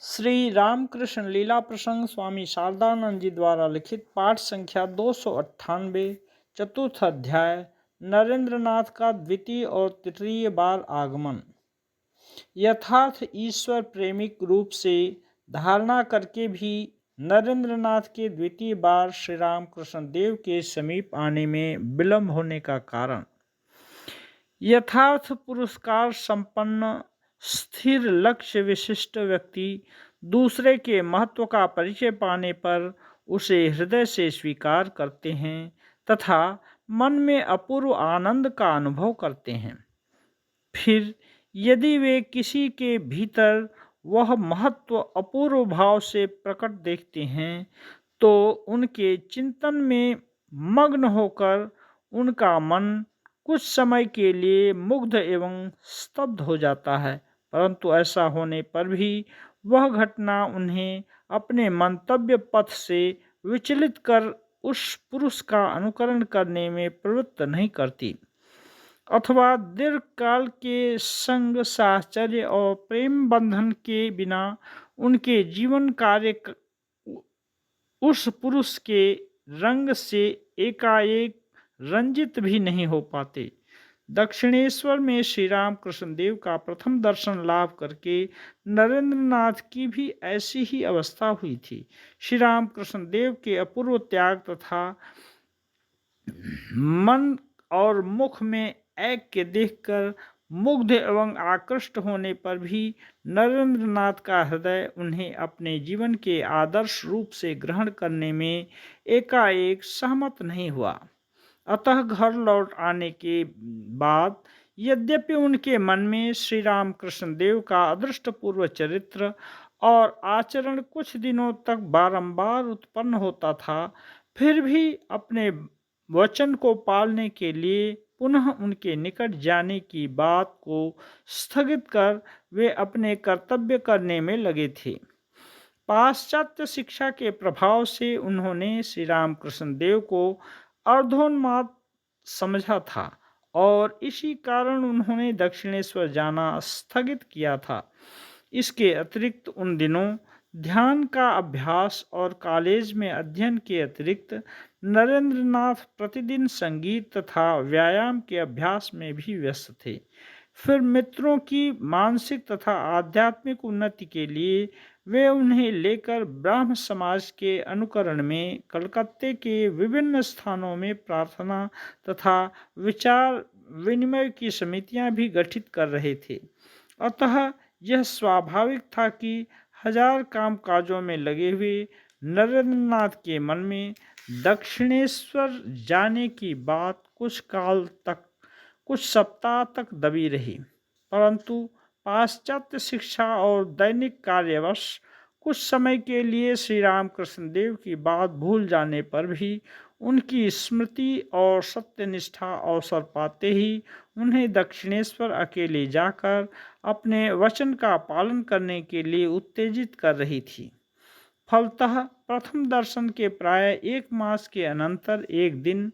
श्री रामकृष्ण लीला प्रसंग स्वामी शारदानंद जी द्वारा लिखित पाठ संख्या 298। चतुर्थ अध्याय। नरेंद्रनाथ का द्वितीय और तृतीय बार आगमन। यथार्थ ईश्वर प्रेमिक रूप से धारणा करके भी नरेंद्रनाथ के द्वितीय बार श्री रामकृष्ण देव के समीप आने में विलंब होने का कारण यथार्थ पुरस्कार संपन्न स्थिर लक्ष्य विशिष्ट व्यक्ति दूसरे के महत्व का परिचय पाने पर उसे हृदय से स्वीकार करते हैं तथा मन में अपूर्व आनंद का अनुभव करते हैं। फिर यदि वे किसी के भीतर वह महत्व अपूर्व भाव से प्रकट देखते हैं तो उनके चिंतन में मग्न होकर उनका मन कुछ समय के लिए मुग्ध एवं स्तब्ध हो जाता है, परंतु ऐसा होने पर भी वह घटना उन्हें अपने मंतव्य पथ से विचलित कर उस पुरुष का अनुकरण करने में प्रवृत्त नहीं करती अथवा दीर्घकाल के संग साहचर्य और प्रेम बंधन के बिना उनके जीवन कार्य उस पुरुष के रंग से एकाएक रंजित भी नहीं हो पाते। दक्षिणेश्वर में श्री राम कृष्ण देव का प्रथम दर्शन लाभ करके नरेंद्रनाथ की भी ऐसी ही अवस्था हुई थी। श्री राम कृष्ण देव के अपूर्व त्याग तथा मन और मुख में ऐक्य देखकर मुग्ध एवं आकृष्ट होने पर भी नरेंद्रनाथ का हृदय उन्हें अपने जीवन के आदर्श रूप से ग्रहण करने में एकाएक सहमत नहीं हुआ। अतः घर लौट आने के बाद यद्यपि उनके मन में श्री राम कृष्ण देव का अदृष्टपूर्व चरित्र और आचरण कुछ दिनों तक बारंबार उत्पन्न होता था, फिर भी अपने वचन को पालने के लिए पुनः उनके निकट जाने की बात को स्थगित कर वे अपने कर्तव्य करने में लगे थे। पाश्चात्य शिक्षा के प्रभाव से उन्होंने श्री रामकृष्ण देव को अर्धोन्माद समझा था और इसी कारण उन्होंने दक्षिणेश्वर जाना स्थगित किया था। इसके अतिरिक्त उन दिनों ध्यान का अभ्यास और कॉलेज में अध्ययन के अतिरिक्त नरेंद्रनाथ प्रतिदिन संगीत तथा व्यायाम के अभ्यास में भी व्यस्त थे। फिर मित्रों की मानसिक तथा आध्यात्मिक उन्नति के लिए वे उन्हें लेकर ब्राह्म समाज के अनुकरण में कलकत्ते के विभिन्न स्थानों में प्रार्थना तथा विचार विनिमय की समितियां भी गठित कर रहे थे। अतः यह स्वाभाविक था कि हजार काम काजों में लगे हुए नरेंद्रनाथ के मन में दक्षिणेश्वर जाने की बात कुछ सप्ताह तक दबी रही, परंतु पाश्चात्य शिक्षा और दैनिक कार्यवश कुछ समय के लिए श्री रामकृष्ण देव की बात भूल जाने पर भी उनकी स्मृति और सत्यनिष्ठा अवसर पाते ही उन्हें दक्षिणेश्वर अकेले जाकर अपने वचन का पालन करने के लिए उत्तेजित कर रही थी। फलतः प्रथम दर्शन के प्राय 1 मास के अनंतर एक दिन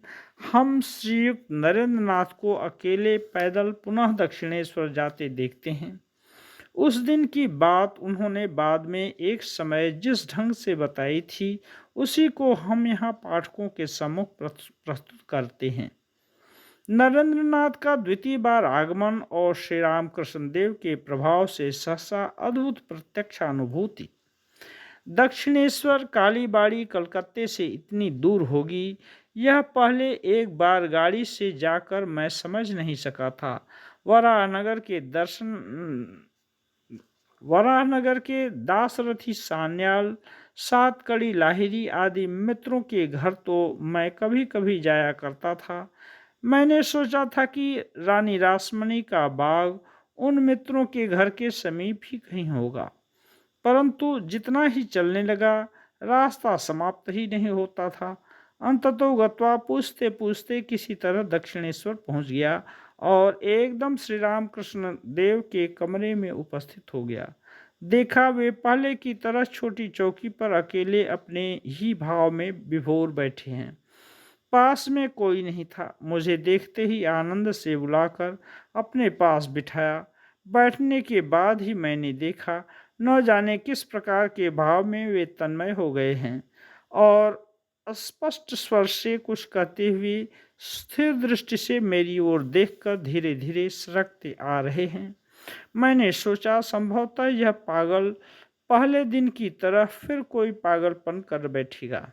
हम श्रीयुक्त नरेंद्रनाथ को अकेले पैदल पुनः दक्षिणेश्वर जाते देखते हैं। उस दिन की बात उन्होंने बाद में एक समय जिस ढंग से बताई थी उसी को हम यहाँ पाठकों के सम्मुख प्रस्तुत करते हैं। नरेंद्रनाथ का द्वितीय बार आगमन और श्री रामकृष्ण देव के प्रभाव से सहसा अद्भुत प्रत्यक्ष अनुभूति। दक्षिणेश्वर कालीबाड़ी कलकत्ते से इतनी दूर होगी यह पहले एक बार गाड़ी से जाकर मैं समझ नहीं सका था। वराहनगर के दासरथी सान्याल, सातकड़ी लाहिरी आदि मित्रों के घर तो मैं कभी कभी जाया करता था। मैंने सोचा था कि रानी रासमणी का बाग उन मित्रों के घर के समीप ही कहीं होगा, परंतु जितना ही चलने लगा रास्ता समाप्त ही नहीं होता था। अंततोगत्वा पूछते पूछते किसी तरह दक्षिणेश्वर पहुंच गया और एकदम श्री रामकृष्ण देव के कमरे में उपस्थित हो गया। देखा वे पहले की तरह छोटी चौकी पर अकेले अपने ही भाव में विभोर बैठे हैं। पास में कोई नहीं था। मुझे देखते ही आनंद से बुलाकर अपने पास बिठाया। बैठने के बाद ही मैंने देखा न जाने किस प्रकार के भाव में वे तन्मय हो गए हैं और स्पष्ट स्वर से कुछ कहते हुए स्थिर दृष्टि से मेरी ओर देखकर धीरे धीरे सरकते आ रहे हैं। मैंने सोचा संभवतः यह पागल पहले दिन की तरह फिर कोई पागलपन कर बैठेगा।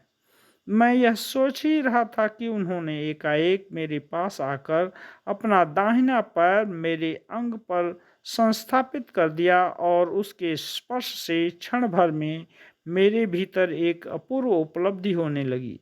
मैं यह सोच ही रहा था कि उन्होंने एकाएक मेरे पास आकर अपना दाहिना पैर मेरे अंग पर संस्थापित कर दिया और उसके स्पर्श से क्षण भर में मेरे भीतर एक अपूर्व उपलब्धि होने लगी।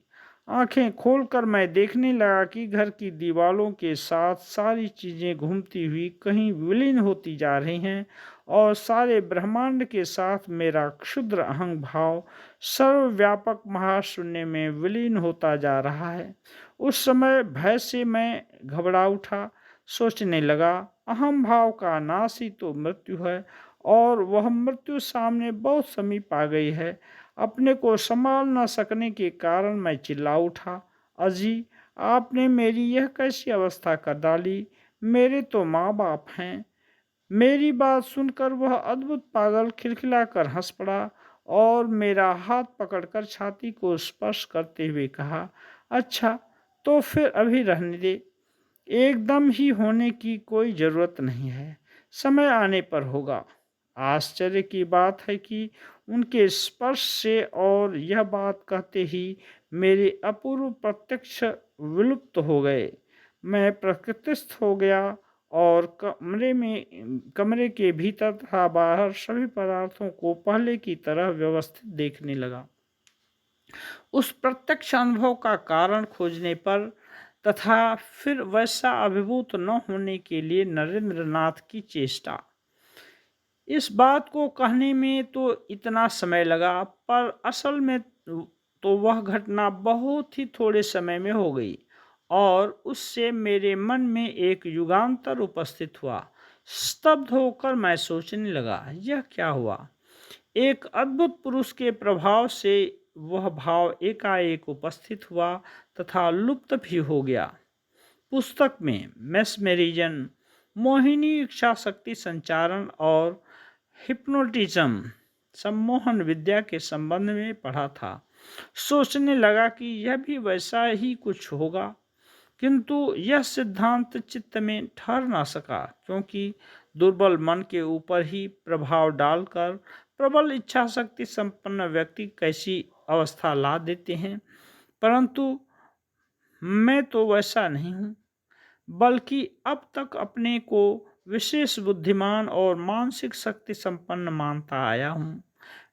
आंखें खोलकर मैं देखने लगा कि घर की दीवारों के साथ सारी चीजें घूमती हुई कहीं विलीन होती जा रही हैं और सारे ब्रह्मांड के साथ मेरा क्षुद्र अहंग भाव सर्वव्यापक महाशून्य में विलीन होता जा रहा है। उस समय भय से मैं घबरा उठा, सोचने लगा अहम भाव का नाश ही तो मृत्यु है और वह मृत्यु सामने बहुत समीप आ गई है। अपने को संभाल न सकने के कारण मैं चिल्ला उठा, अजी, आपने मेरी यह कैसी अवस्था कर डाली? मेरे तो माँ बाप हैं। मेरी बात सुनकर वह अद्भुत पागल खिलखिलाकर हंस पड़ा और मेरा हाथ पकड़कर छाती को स्पर्श करते हुए कहा, अच्छा, तो फिर अभी रहने दे। एकदम ही होने की कोई ज़रूरत नहीं है, समय आने पर होगा। आश्चर्य की बात है कि उनके स्पर्श से और यह बात कहते ही मेरे अपूर्व प्रत्यक्ष विलुप्त हो गए। मैं प्रकृतिस्थ हो गया और कमरे के भीतर तथा बाहर सभी पदार्थों को पहले की तरह व्यवस्थित देखने लगा। उस प्रत्यक्ष अनुभव का कारण खोजने पर तथा फिर वैसा अभिभूत न होने के लिए नरेंद्रनाथ की चेष्टा। इस बात को कहने में तो इतना समय लगा, पर असल में तो वह घटना बहुत ही थोड़े समय में हो गई और उससे मेरे मन में एक युगांतर उपस्थित हुआ। स्तब्ध होकर मैं सोचने लगा, यह क्या हुआ? एक अद्भुत पुरुष के प्रभाव से वह भाव एकाएक उपस्थित हुआ तथा लुप्त भी हो गया। पुस्तक में मेस्मेरिजम, मोहिनी इच्छा शक्ति संचारण और हिप्नोटिज्म, सम्मोहन विद्या के संबंध में पढ़ा था। सोचने लगा कि यह भी वैसा ही कुछ होगा, किंतु यह सिद्धांत चित्त में ठहर ना सका, क्योंकि दुर्बल मन के ऊपर ही प्रभाव डालकर प्रबल इच्छा शक्ति संपन्न व्यक्ति कैसी अवस्था ला देते हैं। परंतु मैं तो वैसा नहीं हूँ, बल्कि अब तक अपने को विशेष बुद्धिमान और मानसिक शक्ति संपन्न मानता आया हूँ।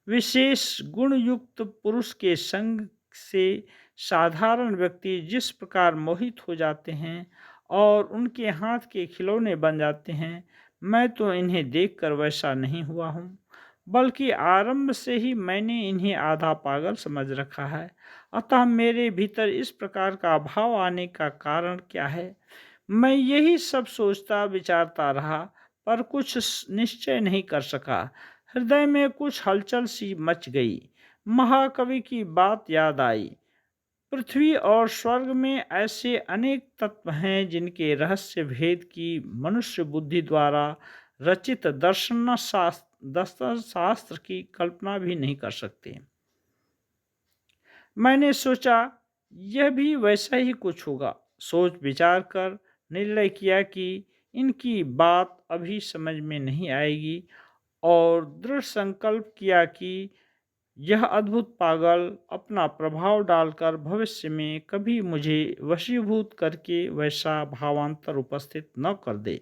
विशेष गुण युक्त पुरुष के संग से साधारण व्यक्ति जिस प्रकार मोहित हो जाते हैं और उनके हाथ के खिलौने बन जाते हैं, मैं तो इन्हें देखकर वैसा नहीं हुआ हूँ, बल्कि आरंभ से ही मैंने इन्हें आधा पागल समझ रखा है। अतः मेरे भीतर इस प्रकार का भाव आने का कारण क्या है? मैं यही सब सोचता विचारता रहा, पर कुछ निश्चय नहीं कर सका। हृदय में कुछ हलचल सी मच गई। महाकवि की बात याद आई, पृथ्वी और स्वर्ग में ऐसे अनेक तत्व हैं जिनके रहस्य भेद की मनुष्य बुद्धि द्वारा रचित दर्शन शास्त्र की कल्पना भी नहीं कर सकते। मैंने सोचा यह भी वैसा ही कुछ होगा। सोच विचार कर निर्णय किया कि इनकी बात अभी समझ में नहीं आएगी और दृढ़ संकल्प किया कि यह अद्भुत पागल अपना प्रभाव डालकर भविष्य में कभी मुझे वशीभूत करके वैसा भावांतर उपस्थित न कर दे।